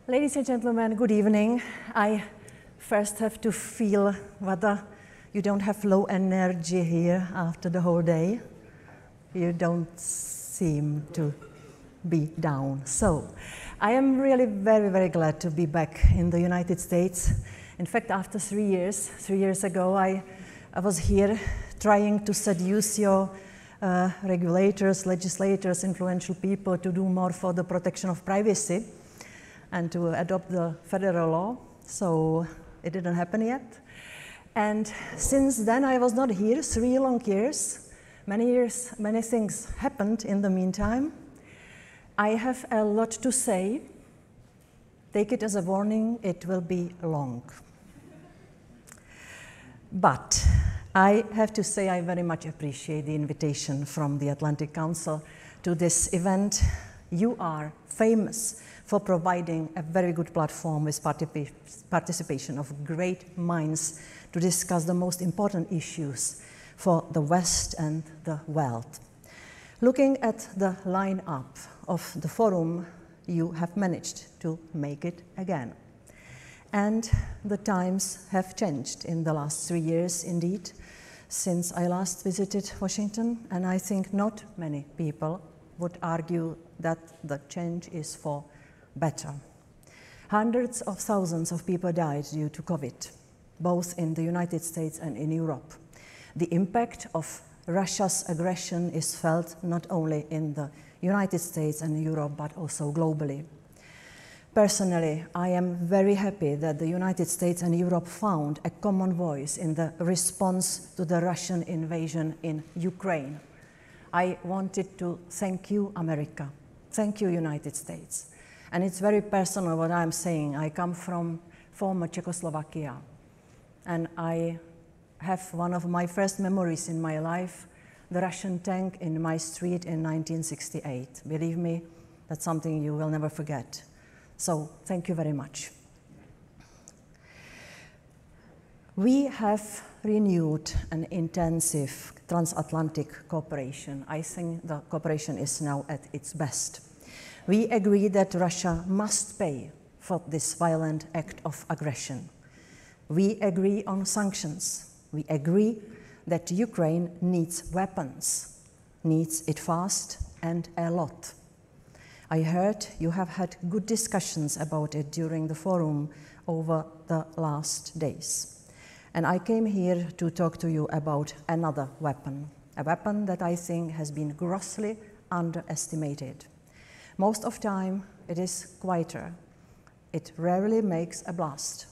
Ladies and gentlemen, good evening. I first have to feel whether you don't have low energy here after the whole day. You don't seem to be down. So, I am really very, very glad to be back in the United States. In fact, after 3 years ago, I was here trying to seduce your regulators, legislators, influential people to do more for the protection of privacy and to adopt the federal law. So it didn't happen yet. And since then, I was not here, 3 long years. Many things happened in the meantime. I have a lot to say. Take it as a warning, it will be long. But I have to say I very much appreciate the invitation from the Atlantic Council to this event. You are famous for providing a very good platform with participation of great minds to discuss the most important issues for the West and the world. Looking at the lineup of the forum, you have managed to make it again. And the times have changed in the last 3 years, indeed, since I last visited Washington, and I think not many people would argue that the change is for better. Hundreds of thousands of people died due to COVID, both in the United States and in Europe. The impact of Russia's aggression is felt not only in the United States and Europe, but also globally. Personally, I am very happy that the United States and Europe found a common voice in the response to the Russian invasion in Ukraine. I wanted to thank you, America. Thank you, United States. And it's very personal what I'm saying. I come from former Czechoslovakia, and I have one of my first memories in my life, the Russian tank in my street in 1968. Believe me, that's something you will never forget. So, thank you very much. We have renewed an intensive transatlantic cooperation. I think the cooperation is now at its best. We agree that Russia must pay for this violent act of aggression. We agree on sanctions. We agree that Ukraine needs weapons, needs it fast and a lot. I heard you have had good discussions about it during the forum over the last days. And I came here to talk to you about another weapon, a weapon that I think has been grossly underestimated. Most of the time, it is quieter. It rarely makes a blast.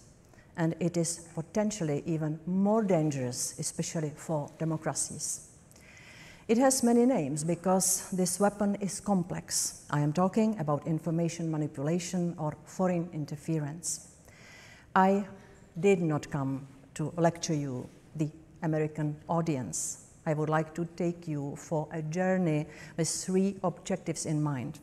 And it is potentially even more dangerous, especially for democracies. It has many names because this weapon is complex. I am talking about information manipulation or foreign interference. I did not come to lecture you, the American audience. I would like to take you for a journey with 3 objectives in mind.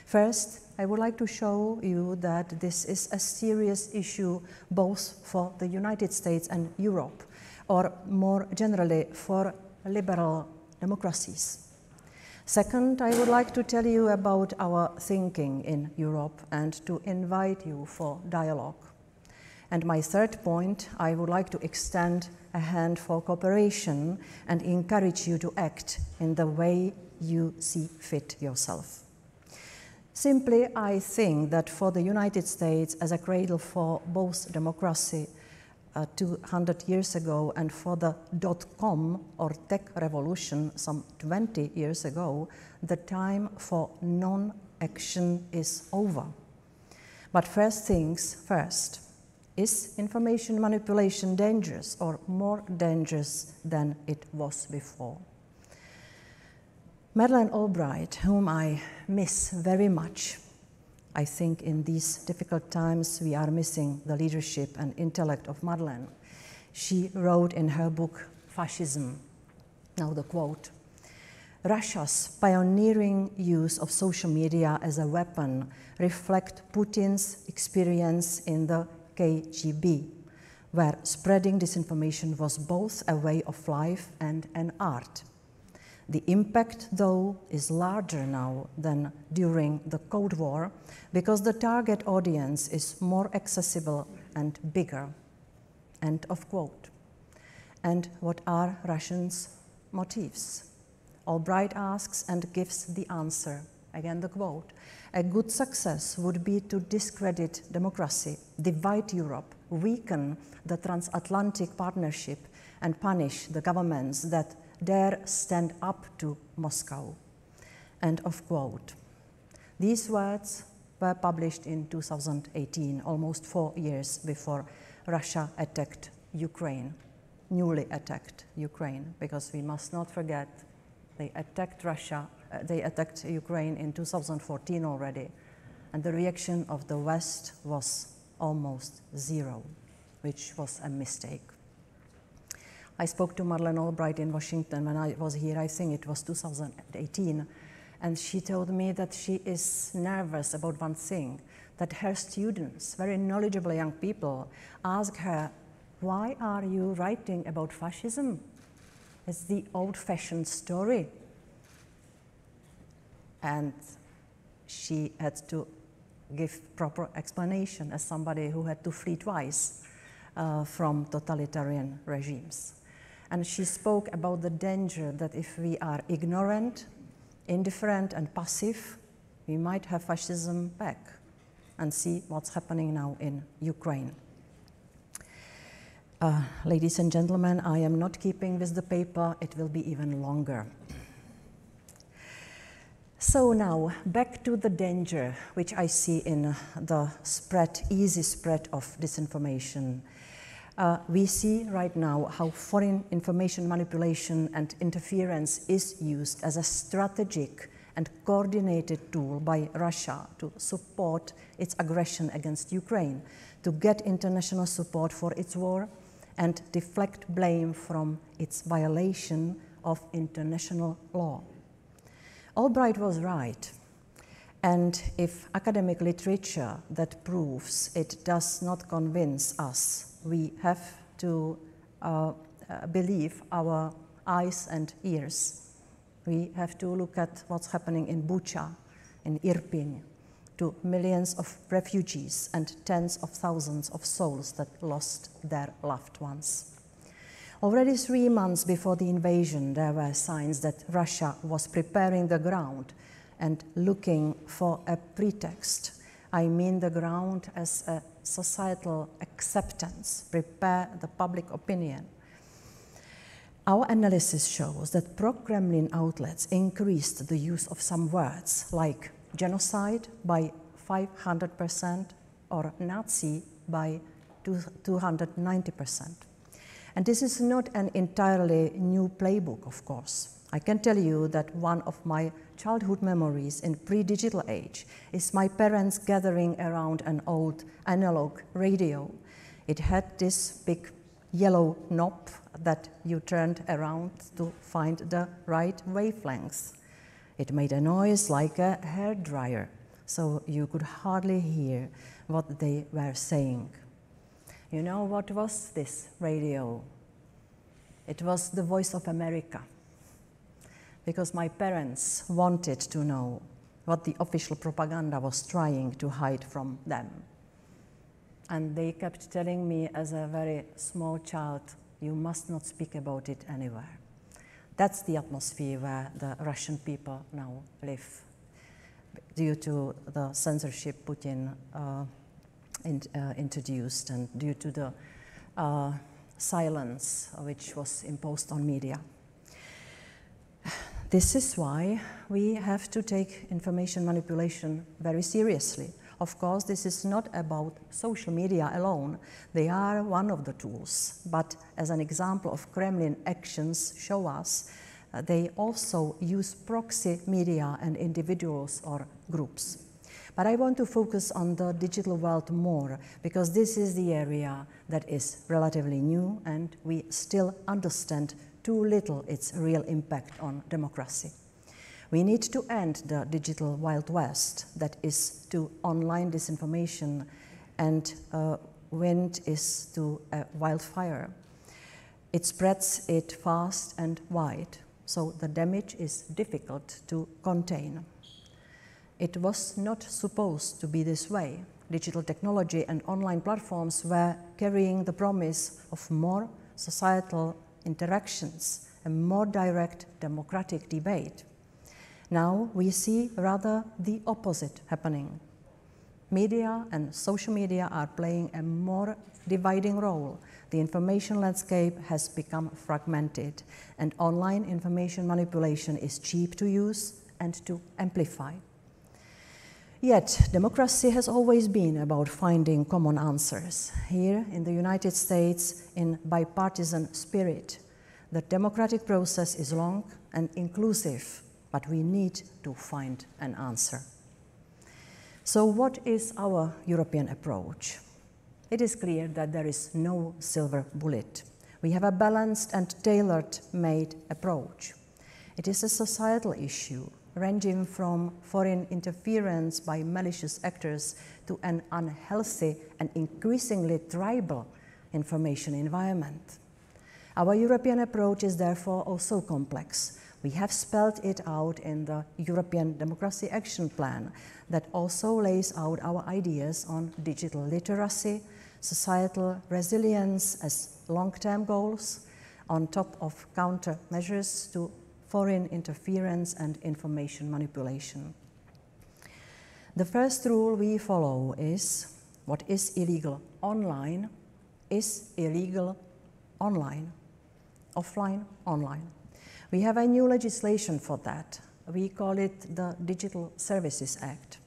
First, I would like to show you that this is a serious issue both for the United States and Europe, or more generally for liberal democracies. Second, I would like to tell you about our thinking in Europe and to invite you for dialogue. And my third point, I would like to extend a hand for cooperation and encourage you to act in the way you see fit yourself. Simply, I think that for the United States as a cradle for both democracy 200 years ago and for the .com or tech revolution some 20 years ago, the time for non-action is over. But first things first, is information manipulation dangerous or more dangerous than it was before? Madeleine Albright, whom I miss very much, I think in these difficult times we are missing the leadership and intellect of Madeleine. She wrote in her book, Fascism, now the quote, "Russia's pioneering use of social media as a weapon reflect Putin's experience in the KGB, where spreading disinformation was both a way of life and an art. The impact, though, is larger now than during the Cold War because the target audience is more accessible and bigger. End of quote. And what are Russians' motives? Albright asks and gives the answer. Again, the quote. A good success would be to discredit democracy, divide Europe, weaken the transatlantic partnership, and punish the governments that dare stand up to Moscow. End of quote. These words were published in 2018, almost 4 years before Russia attacked Ukraine, newly attacked Ukraine, because we must not forget they attacked Ukraine in 2014 already, and the reaction of the West was almost zero, which was a mistake. I spoke to Madeleine Albright in Washington when I was here, I think it was 2018, and she told me that she is nervous about one thing, that her students, very knowledgeable young people, ask her, why are you writing about fascism? It's the old-fashioned story. And she had to give proper explanation as somebody who had to flee twice from totalitarian regimes. And she spoke about the danger that if we are ignorant, indifferent, and passive, we might have fascism back, and see what's happening now in Ukraine. Ladies and gentlemen, I am not keeping with the paper, it will be even longer. So now, back to the danger which I see in the easy spread of disinformation. We see right now how foreign information manipulation and interference is used as a strategic and coordinated tool by Russia to support its aggression against Ukraine, to get international support for its war, and deflect blame from its violation of international law. Albright was right, and if academic literature that proves it does not convince us, we have to believe our eyes and ears. We have to look at what's happening in Bucha, in Irpin, to millions of refugees and tens of thousands of souls that lost their loved ones. Already 3 months before the invasion, there were signs that Russia was preparing the ground and looking for a pretext. I mean the ground as a societal acceptance, prepare the public opinion. Our analysis shows that pro-Kremlin outlets increased the use of some words like genocide by 500% or Nazi by 290%. And this is not an entirely new playbook, of course. I can tell you that one of my childhood memories in pre-digital age is my parents gathering around an old analog radio. It had this big yellow knob that you turned around to find the right wavelength. It made a noise like a hairdryer, so you could hardly hear what they were saying. You know what was this radio? It was the Voice of America, because my parents wanted to know what the official propaganda was trying to hide from them. And they kept telling me as a very small child, you must not speak about it anywhere. That's the atmosphere where the Russian people now live, due to the censorship Putin introduced and due to the silence which was imposed on media. This is why we have to take information manipulation very seriously. Of course, this is not about social media alone. They are one of the tools, but as an example of Kremlin actions show us, they also use proxy media and individuals or groups. But I want to focus on the digital world more, because this is the area that is relatively new and we still understand too little its real impact on democracy. We need to end the digital Wild West, that is to online disinformation, and wind is to a wildfire. It spreads it fast and wide. so the damage is difficult to contain. It was not supposed to be this way. Digital technology and online platforms were carrying the promise of more societal interactions and more direct democratic debate. Now we see rather the opposite happening. Media and social media are playing a more dividing role. The information landscape has become fragmented, and online information manipulation is cheap to use and to amplify. Yet, democracy has always been about finding common answers. Here in the United States, in bipartisan spirit, the democratic process is long and inclusive, but we need to find an answer. So what is our European approach? It is clear that there is no silver bullet. We have a balanced and tailor-made approach. It is a societal issue, ranging from foreign interference by malicious actors to an unhealthy and increasingly tribal information environment. Our European approach is therefore also complex. We have spelled it out in the European Democracy Action Plan that also lays out our ideas on digital literacy, societal resilience as long-term goals, on top of countermeasures to foreign interference and information manipulation. The first rule we follow is what is illegal online is illegal online, offline, online. We have a new legislation for that. We call it the Digital Services Act.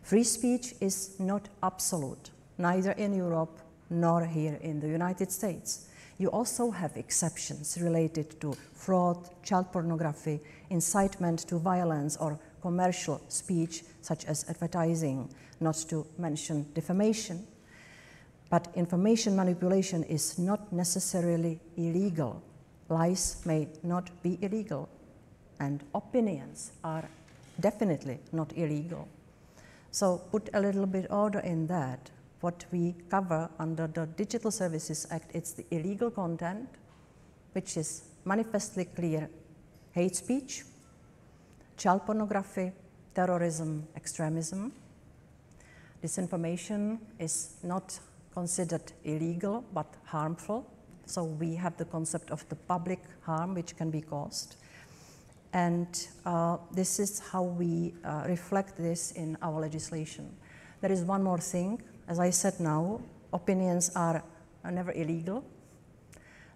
Free speech is not absolute, neither in Europe nor here in the United States. You also have exceptions related to fraud, child pornography, incitement to violence, or commercial speech, such as advertising, not to mention defamation. But information manipulation is not necessarily illegal. Lies may not be illegal, and opinions are definitely not illegal. So put a little bit order in that. What we cover under the Digital Services Act, it's the illegal content, which is manifestly clear hate speech, child pornography, terrorism, extremism. Disinformation is not considered illegal, but harmful. So we have the concept of the public harm which can be caused. And this is how we reflect this in our legislation. There is one more thing. As I said now, opinions are never illegal.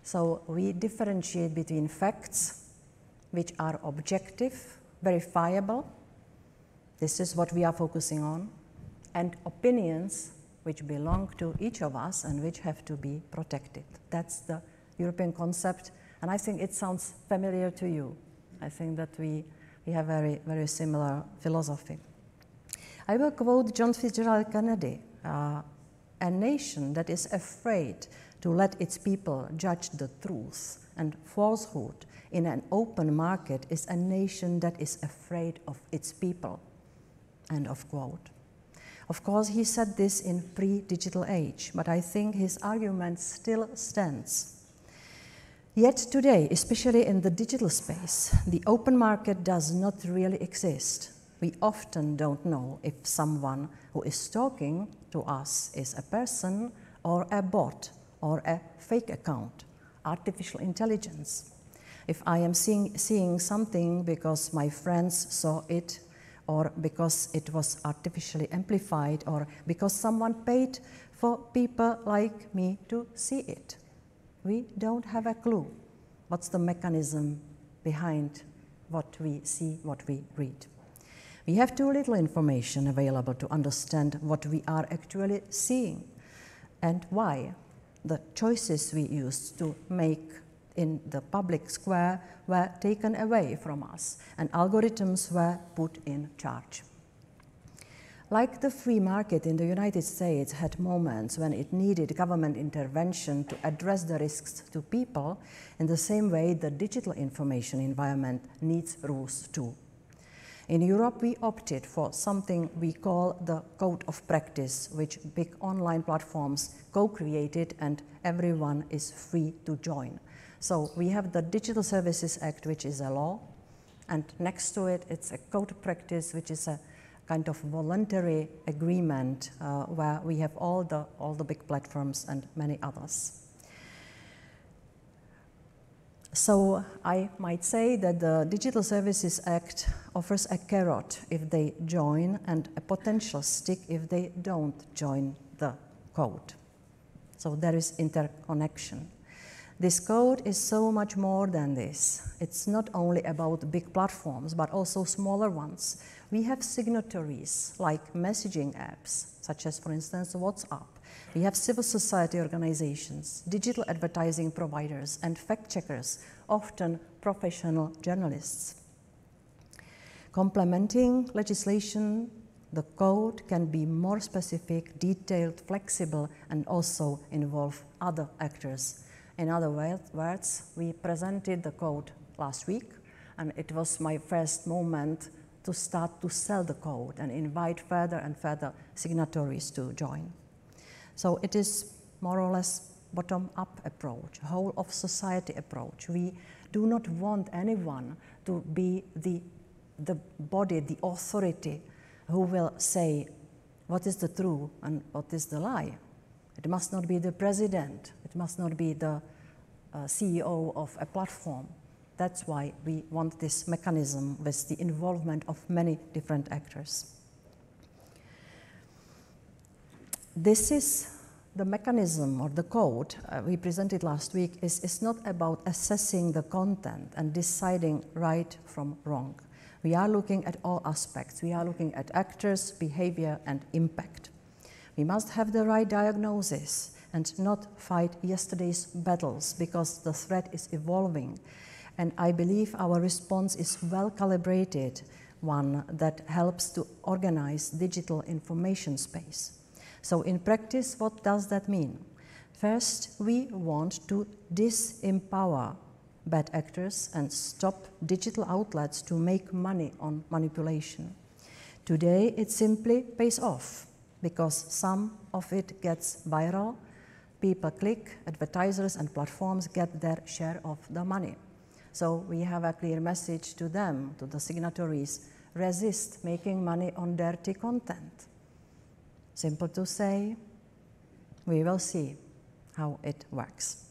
So we differentiate between facts, which are objective, verifiable. This is what we are focusing on. And opinions, which belong to each of us and which have to be protected. That's the European concept, and I think it sounds familiar to you. I think that we have very, very similar philosophy. I will quote John Fitzgerald Kennedy, a nation that is afraid to let its people judge the truth and falsehood in an open market is a nation that is afraid of its people, end of quote. Of course, he said this in pre-digital age, but I think his argument still stands. Yet today, especially in the digital space, the open market does not really exist. We often don't know if someone who is talking to us is a person or a bot or a fake account, artificial intelligence. If I am seeing something because my friends saw it, or because it was artificially amplified, or because someone paid for people like me to see it, we don't have a clue what's the mechanism behind what we see, what we read. We have too little information available to understand what we are actually seeing and why the choices we used to make in the public square were taken away from us and algorithms were put in charge. Like the free market in the United States had moments when it needed government intervention to address the risks to people, in the same way the digital information environment needs rules too. In Europe, we opted for something we call the Code of Practice, which big online platforms co-created and everyone is free to join. So we have the Digital Services Act, which is a law, and next to it, it's a code of practice, which is a kind of voluntary agreement where we have all the big platforms and many others. So I might say that the Digital Services Act offers a carrot if they join and a potential stick if they don't join the code. So there is interconnection. This code is so much more than this. It's not only about big platforms, but also smaller ones. We have signatories like messaging apps, such as, for instance, WhatsApp. We have civil society organizations, digital advertising providers, and fact-checkers, often professional journalists. Complementing legislation, the code can be more specific, detailed, flexible, and also involve other actors. In other words, we presented the code last week, and it was my first moment to start to sell the code and invite further and further signatories to join. So it is more or less bottom-up approach, whole of society approach. We do not want anyone to be the body, the authority who will say what is the true and what is the lie. It must not be the president. It must not be the CEO of a platform. That's why we want this mechanism with the involvement of many different actors. This is the mechanism or the code we presented last week is not about assessing the content and deciding right from wrong. We are looking at all aspects. We are looking at actors, behavior, and impact. We must have the right diagnosis and not fight yesterday's battles because the threat is evolving. And I believe our response is well calibrated, one that helps to organize digital information space. So in practice, what does that mean? First, we want to disempower bad actors and stop digital outlets to make money on manipulation. Today, it simply pays off because some of it gets viral, people click, advertisers and platforms get their share of the money. So we have a clear message to them, to the signatories, resist making money on dirty content. Simple to say, we will see how it works.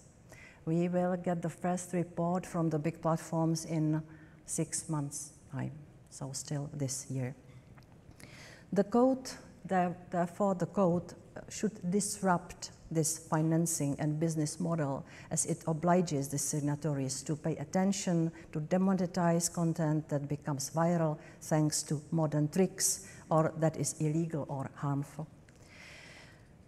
We will get the first report from the big platforms in 6 months' time, so still this year. The code, therefore, the code should disrupt this financing and business model as it obliges the signatories to pay attention to demonetize content that becomes viral thanks to modern tricks or that is illegal or harmful.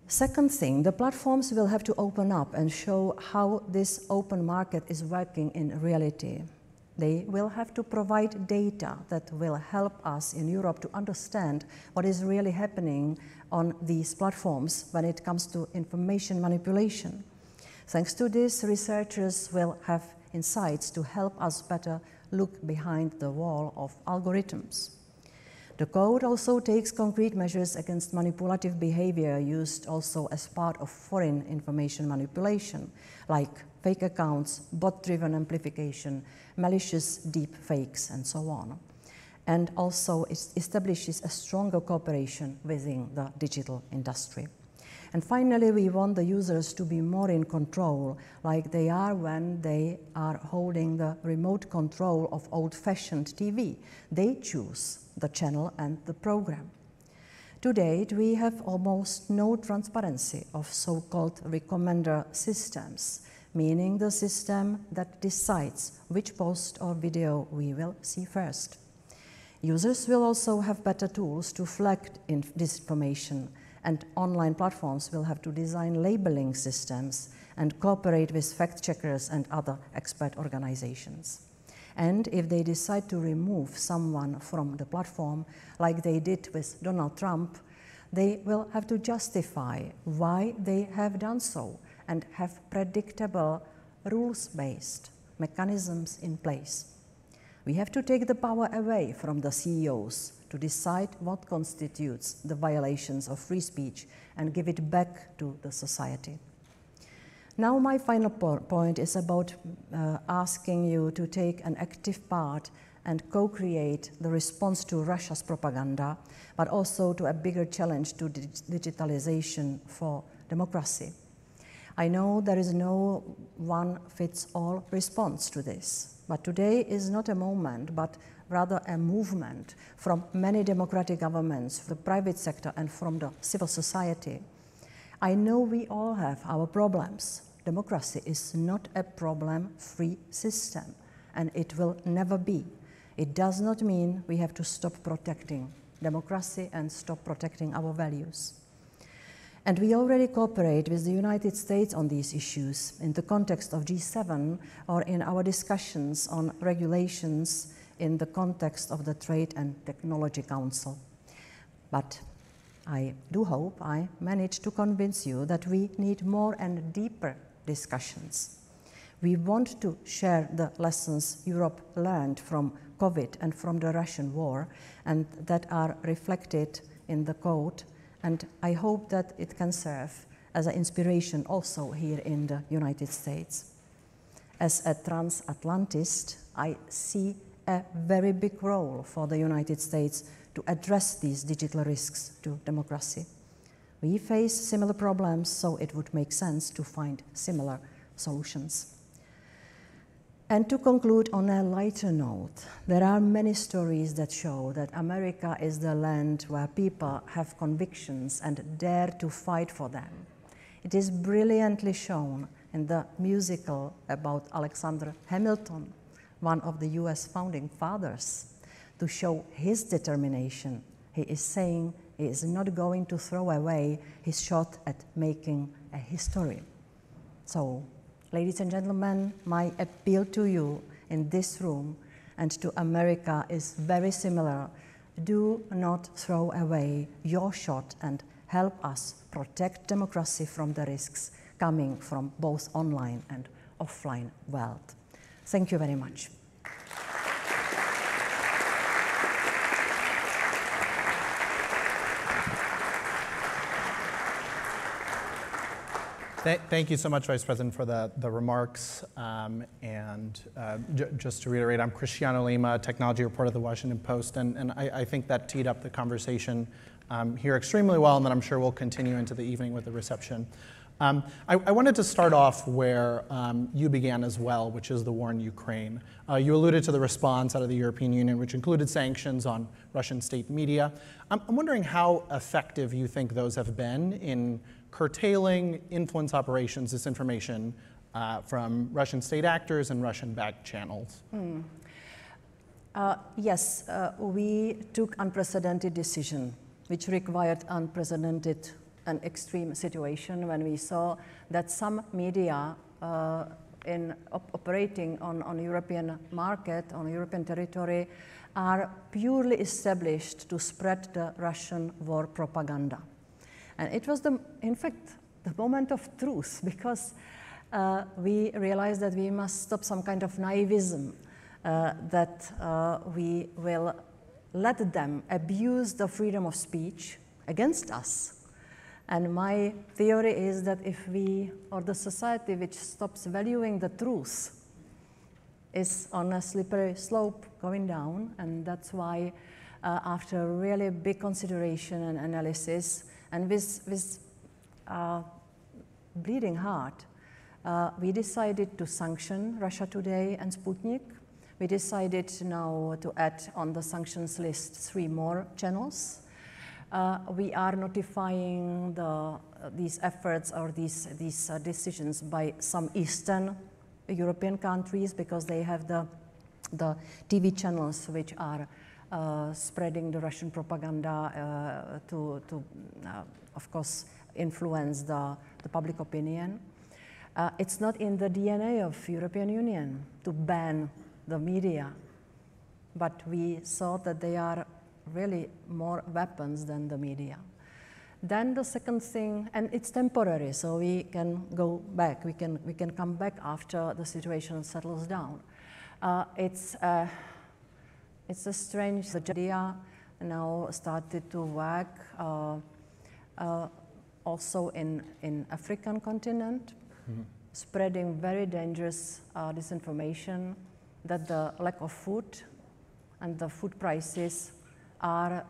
Second thing, the platforms will have to open up and show how this open market is working in reality. They will have to provide data that will help us in Europe to understand what is really happening on these platforms when it comes to information manipulation. Thanks to this, researchers will have insights to help us better look behind the wall of algorithms. The code also takes concrete measures against manipulative behavior used also as part of foreign information manipulation, like fake accounts, bot-driven amplification, malicious deep fakes, and so on. And also it establishes a stronger cooperation within the digital industry. And finally, we want the users to be more in control, like they are when they are holding the remote control of old-fashioned TV. They choose the channel and the program. To date, we have almost no transparency of so-called recommender systems, meaning the system that decides which post or video we will see first. Users will also have better tools to flag disinformation, and online platforms will have to design labeling systems and cooperate with fact-checkers and other expert organizations. And if they decide to remove someone from the platform, like they did with Donald Trump, they will have to justify why they have done so and have predictable, rules-based mechanisms in place. We have to take the power away from the CEOs to decide what constitutes the violations of free speech and give it back to the society. Now my final point is about asking you to take an active part and co-create the response to Russia's propaganda, but also to a bigger challenge to digitalization for democracy. I know there is no one-fits-all response to this, but today is not a moment, but rather a movement from many democratic governments, the private sector, and from the civil society. I know we all have our problems. Democracy is not a problem-free system, and it will never be. It does not mean we have to stop protecting democracy and stop protecting our values. And we already cooperate with the United States on these issues in the context of G7 or in our discussions on regulations in the context of the Trade and Technology Council. But I do hope I managed to convince you that we need more and deeper discussions. We want to share the lessons Europe learned from COVID and from the Russian war, and that are reflected in the code, and I hope that it can serve as an inspiration also here in the United States. As a transatlantist, I see a very big role for the United States to address these digital risks to democracy. We face similar problems, so it would make sense to find similar solutions. And to conclude on a lighter note, there are many stories that show that America is the land where people have convictions and dare to fight for them. It is brilliantly shown in the musical about Alexander Hamilton, one of the US founding fathers. To show his determination, he is saying he is not going to throw away his shot at making a history. So, ladies and gentlemen, my appeal to you in this room and to America is very similar. Do not throw away your shot and help us protect democracy from the risks coming from both online and offline world. Thank you very much. Thank you so much, Vice President, for the remarks. Just to reiterate, I'm Cristiano Lima, technology reporter at the Washington Post, and I think that teed up the conversation here extremely well, and that I'm sure we'll continue into the evening with the reception. I wanted to start off where you began as well, which is the war in Ukraine. You alluded to the response out of the European Union, which included sanctions on Russian state media. I'm wondering how effective you think those have been in curtailing influence operations, disinformation from Russian state actors and Russian-backed channels. Yes, we took unprecedented decision, which required unprecedented and extreme situation when we saw that some media operating on European market, on European territory, are purely established to spread the Russian war propaganda. And it was, in fact, the moment of truth, because we realized that we must stop some kind of naivism, that we will let them abuse the freedom of speech against us. And my theory is that if we, or the society which stops valuing the truth, is on a slippery slope going down, and that's why after really big consideration and analysis, and with bleeding heart, we decided to sanction Russia Today and Sputnik. We decided now to add on the sanctions list 3 more channels. We are notifying these efforts or these decisions by some Eastern European countries, because they have the TV channels which are spreading the Russian propaganda to of course, influence the public opinion. It's not in the DNA of European Union to ban the media, but we saw that they are really more weapons than the media. Then the second thing, and it's temporary, so we can go back. We can come back after the situation settles down. It's a strange. The media now started to work also in African continent. Mm-hmm. spreading very dangerous disinformation that the lack of food and the food prices are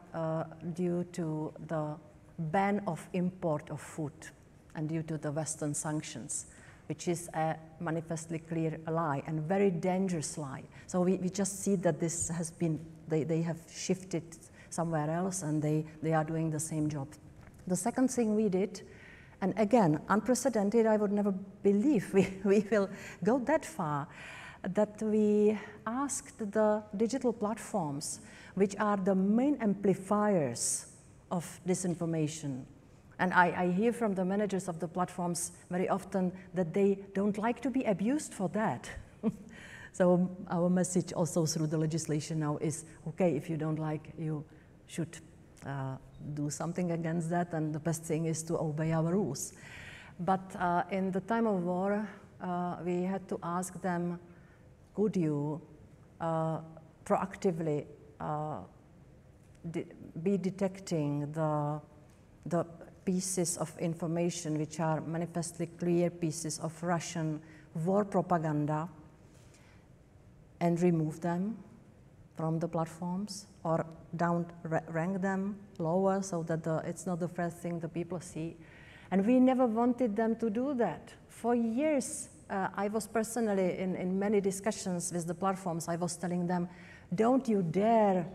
due to the ban of import of food and due to the Western sanctions, which is a manifestly clear lie and very dangerous lie. So we just see that this has been, they have shifted somewhere else and they are doing the same job. The second thing we did, and again, unprecedented, I would never believe we will go that far, that we asked the digital platforms, which are the main amplifiers of disinformation. And I hear from the managers of the platforms very often that they don't like to be abused for that. So our message also through the legislation now is, okay, if you don't like, you should do something against that, and the best thing is to obey our rules. But in the time of war, we had to ask them, could you proactively be detecting the pieces of information which are manifestly clear pieces of Russian war propaganda and remove them from the platforms, or rank them lower so that it's not the first thing the people see. And we never wanted them to do that. For years, I was personally in many discussions with the platforms, I was telling them, don't you dare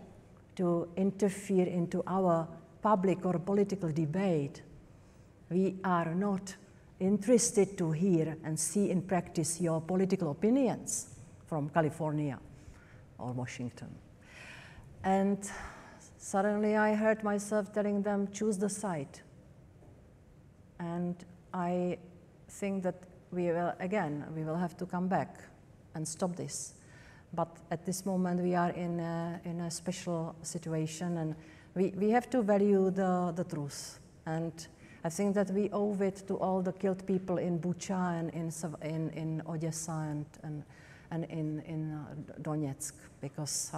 to interfere into our public or political debate. We are not interested to hear and see in practice your political opinions from California or Washington. And suddenly I heard myself telling them, choose the side. And I think that we will have to come back and stop this. But at this moment we are in a special situation, and we have to value the truth. And I think that we owe it to all the killed people in Bucha and in Odessa and in Donetsk, because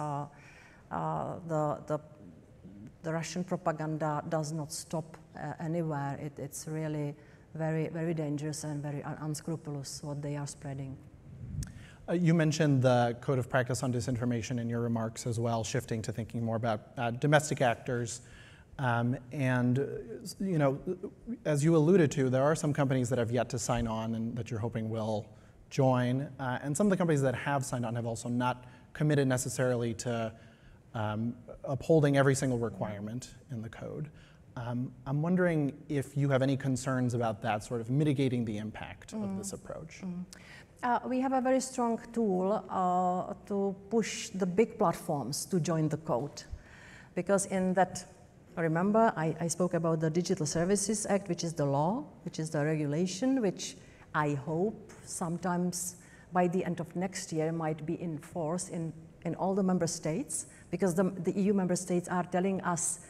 the Russian propaganda does not stop anywhere. It's really very, very dangerous and very unscrupulous what they are spreading. You mentioned the code of practice on disinformation in your remarks as well, shifting to thinking more about domestic actors. And you know, as you alluded to, there are some companies that have yet to sign on and that you're hoping will join. And some of the companies that have signed on have also not committed necessarily to upholding every single requirement in the code. I'm wondering if you have any concerns about that, sort of mitigating the impact of this approach. We have a very strong tool to push the big platforms to join the code. Because in that, remember, I spoke about the Digital Services Act, which is the law, which is the regulation, which I hope sometimes by the end of next year might be enforced in all the member states, because the EU member states are telling us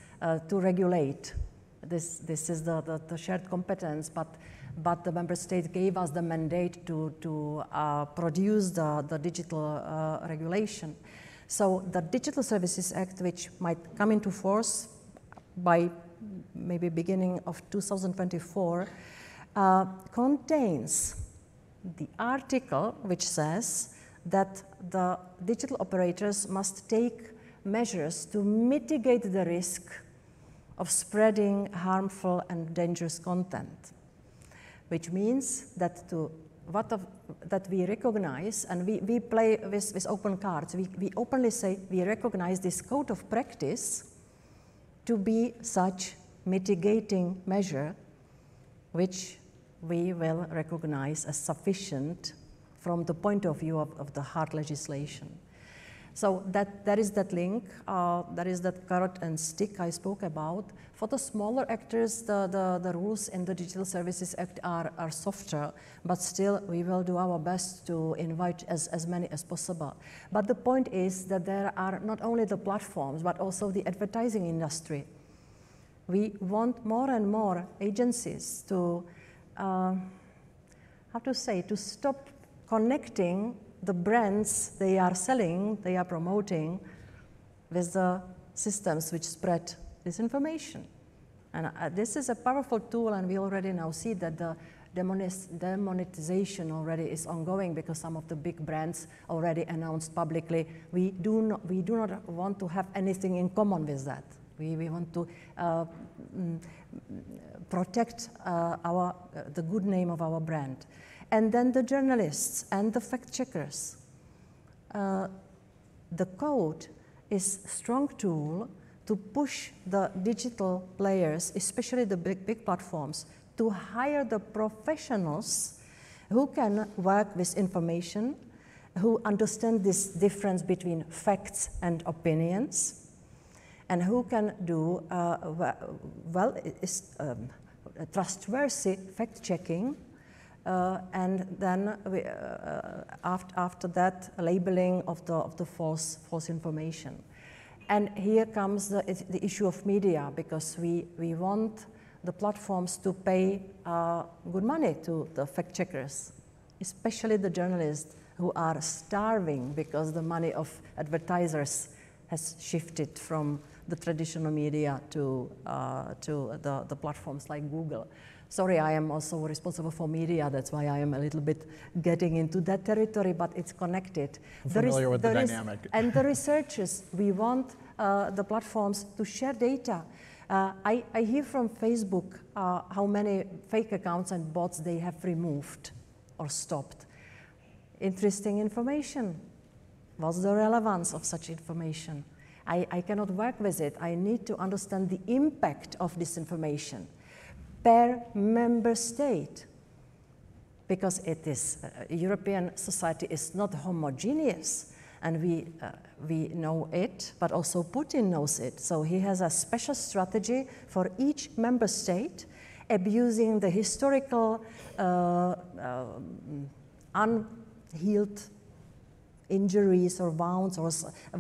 to regulate. This is the shared competence, but the member state gave us the mandate to produce the digital regulation. So the Digital Services Act, which might come into force by maybe beginning of 2024, contains the article which says that the digital operators must take measures to mitigate the risk of spreading harmful and dangerous content, which means that that we recognize, and we play with open cards. We openly say we recognize this code of practice to be such mitigating measure, which we will recognize as sufficient from the point of view of the hard legislation. So that is that link, that is that carrot and stick I spoke about. For the smaller actors, the rules in the Digital Services Act are softer, but still we will do our best to invite as many as possible. But the point is that there are not only the platforms, but also the advertising industry. We want more and more agencies to, to stop connecting the brands they are selling, they are promoting, with the systems which spread disinformation. And this is a powerful tool, and we already now see that the demonetization already is ongoing, because some of the big brands already announced publicly, we do not want to have anything in common with that. We want to protect the good name of our brand. And then the journalists and the fact checkers. The code is a strong tool to push the digital players, especially the big platforms, to hire the professionals who can work with information, who understand this difference between facts and opinions, and who can do trustworthy fact-checking, and then after that, labeling of the false information. And here comes the issue of media, because we want the platforms to pay good money to the fact checkers, especially the journalists who are starving because the money of advertisers has shifted from the traditional media to the platforms like Google. Sorry, I am also responsible for media, that's why I am a little bit getting into that territory, but it's connected. I'm familiar with the dynamic. And the researchers, we want the platforms to share data. I hear from Facebook how many fake accounts and bots they have removed or stopped. Interesting information. What's the relevance of such information? I cannot work with it. I need to understand the impact of disinformation per member state, because it is, European society is not homogeneous, and we know it, but also Putin knows it. So he has a special strategy for each member state, abusing the historical unhealed injuries or wounds or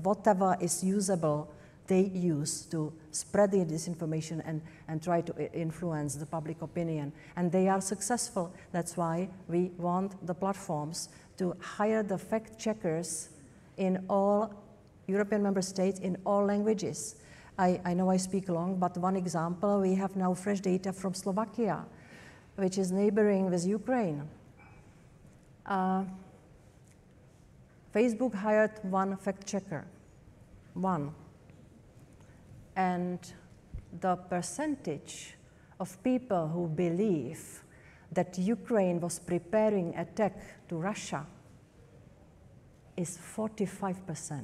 whatever is usable, they use to spread the disinformation and try to influence the public opinion. And they are successful. That's why we want the platforms to hire the fact checkers in all European member states in all languages. I know I speak long, but one example, we have now fresh data from Slovakia, which is neighboring with Ukraine. Facebook hired one fact checker, one. And the percentage of people who believe that Ukraine was preparing attack to Russia is 45%.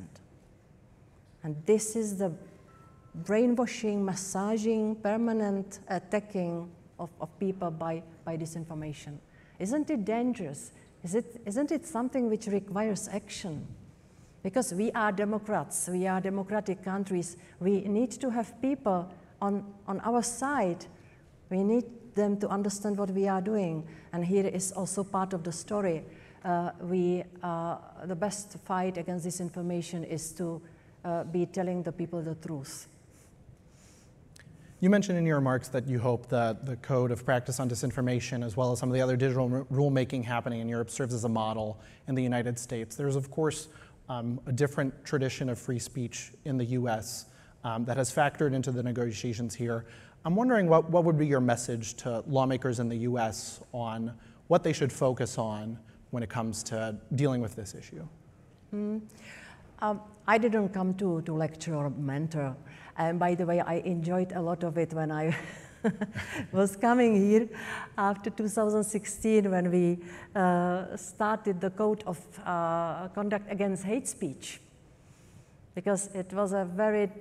And this is the brainwashing, massaging, permanent attacking of people by disinformation. Isn't it dangerous? Isn't it something which requires action? Because we are Democrats, we are democratic countries, we need to have people on our side. We need them to understand what we are doing. And here is also part of the story. The best fight against disinformation is to be telling the people the truth. You mentioned in your remarks that you hope that the Code of Practice on Disinformation, as well as some of the other digital rulemaking happening in Europe, serves as a model in the United States. There's, of course, a different tradition of free speech in the US that has factored into the negotiations here. I'm wondering what would be your message to lawmakers in the US on what they should focus on when it comes to dealing with this issue? I didn't come to lecture or mentor. And by the way, I enjoyed a lot of it when I was coming here after 2016, when we started the Code of Conduct Against Hate Speech. Because it was a very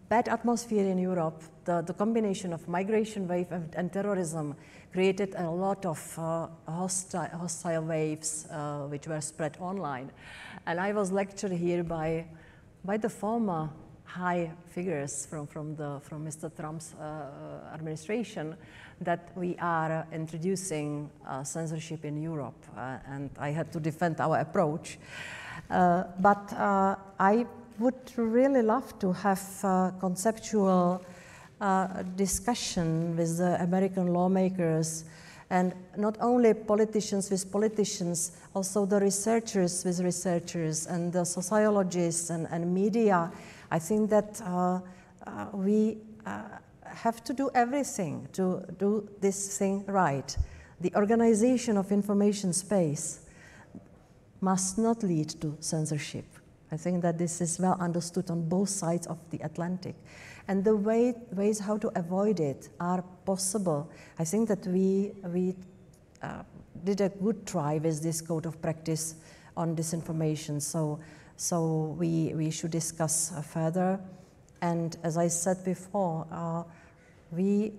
bad atmosphere in Europe. The combination of migration wave and terrorism created a lot of hostile waves which were spread online. And I was lectured here by the former high figures from Mr. Trump's administration that we are introducing censorship in Europe, and I had to defend our approach. But I would really love to have conceptual discussion with the American lawmakers, and not only politicians with politicians, also the researchers with researchers, and the sociologists and media. I think that we have to do everything to do this thing right. The organization of information space must not lead to censorship. I think that this is well understood on both sides of the Atlantic. And the ways how to avoid it are possible. I think that we did a good try with this code of practice on disinformation. So we should discuss further. And as I said before, we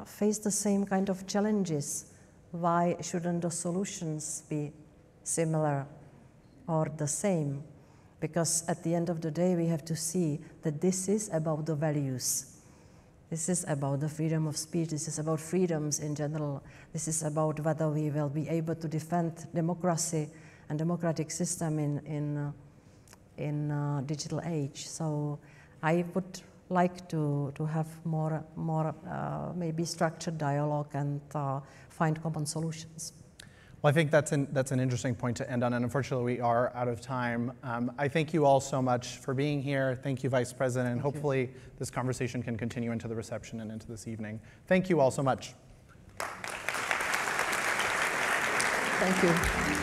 face the same kind of challenges. Why shouldn't the solutions be similar or the same? Because at the end of the day, we have to see that this is about the values. This is about the freedom of speech. This is about freedoms in general. This is about whether we will be able to defend democracy and democratic system in digital age. So I would like to have more maybe structured dialogue and find common solutions. Well, I think that's an interesting point to end on, and unfortunately we are out of time. I thank you all so much for being here. Thank you, Vice President, and hopefully this conversation can continue into the reception and into this evening. Thank you all so much. Thank you.